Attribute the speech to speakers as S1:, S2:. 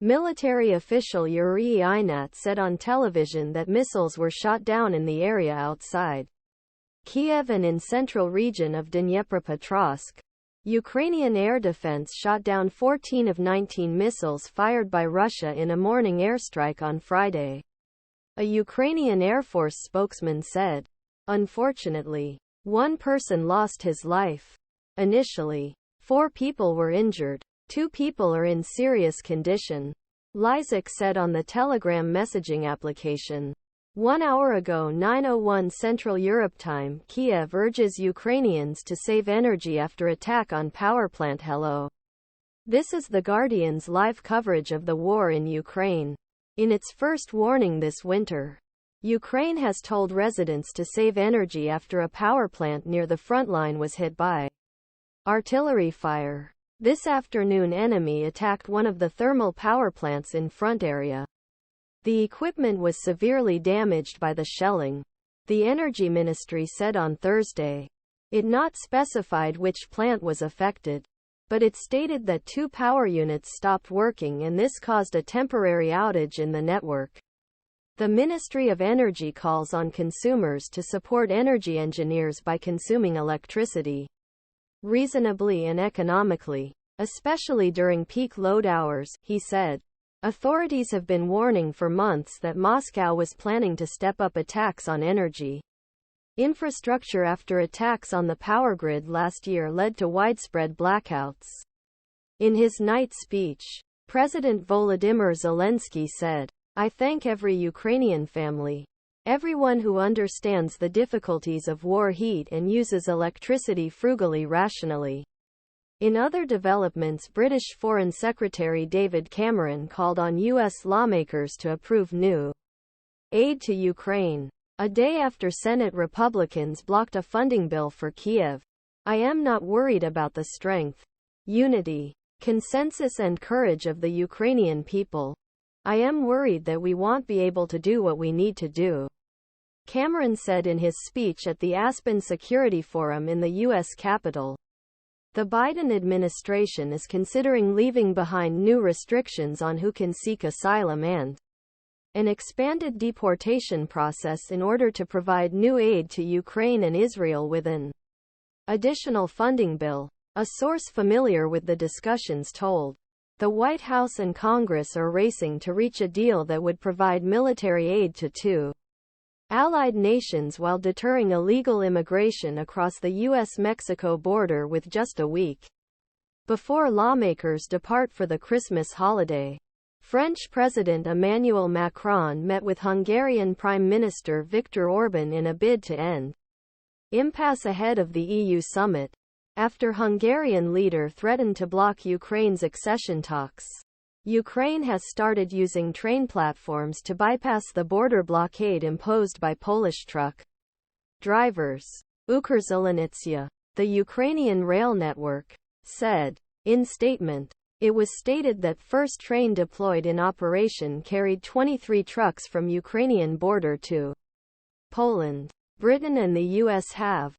S1: Military official Yuri Inat said on television that missiles were shot down in the area outside Kyiv and in central region of Dnipropetrovsk. Ukrainian air defense shot down 14 of 19 missiles fired by Russia in a morning airstrike on Friday. A Ukrainian Air Force spokesman said. Unfortunately, one person lost his life. Initially, 4 people were injured. 2 people are in serious condition, Lysak said on the Telegram messaging application. 1 hour ago 9:01 Central Europe time, Kyiv urges Ukrainians to save energy after attack on power plant. Hello. This is The Guardian's live coverage of the war in Ukraine. In its first warning this winter, Ukraine has told residents to save energy after a power plant near the front line was hit by artillery fire. This afternoon enemy attacked one of the thermal power plants in front area. The equipment was severely damaged by the shelling, the Energy Ministry said on Thursday. It not specified which plant was affected, but it stated that 2 power units stopped working and this caused a temporary outage in the network. The Ministry of Energy calls on consumers to support energy engineers by consuming electricity reasonably and economically, especially during peak load hours, he said. Authorities have been warning for months that Moscow was planning to step up attacks on energy infrastructure after attacks on the power grid last year led to widespread blackouts. In his night speech, President Volodymyr Zelensky said, "I thank every Ukrainian family, everyone who understands the difficulties of war heat and uses electricity frugally rationally." In other developments, British Foreign Secretary David Cameron called on U.S. lawmakers to approve new aid to Ukraine, a day after Senate Republicans blocked a funding bill for Kyiv. "I am not worried about the strength, unity, consensus and courage of the Ukrainian people. I am worried that we won't be able to do what we need to do," Cameron said in his speech at the Aspen Security Forum in the U.S. Capitol. The Biden administration is considering leaving behind new restrictions on who can seek asylum and an expanded deportation process in order to provide new aid to Ukraine and Israel with an additional funding bill, a source familiar with the discussions told. The White House and Congress are racing to reach a deal that would provide military aid to 2 allied nations while deterring illegal immigration across the U.S.-Mexico border with just a week before lawmakers depart for the Christmas holiday. French President Emmanuel Macron met with Hungarian Prime Minister Viktor Orban in a bid to end impasse ahead of the EU summit, after Hungarian leader threatened to block Ukraine's accession talks. Ukraine has started using train platforms to bypass the border blockade imposed by Polish truck drivers. Ukrzhelnytsia, the Ukrainian rail network, said. In statement, it was stated that first train deployed in operation carried 23 trucks from Ukrainian border to Poland. Britain and the US have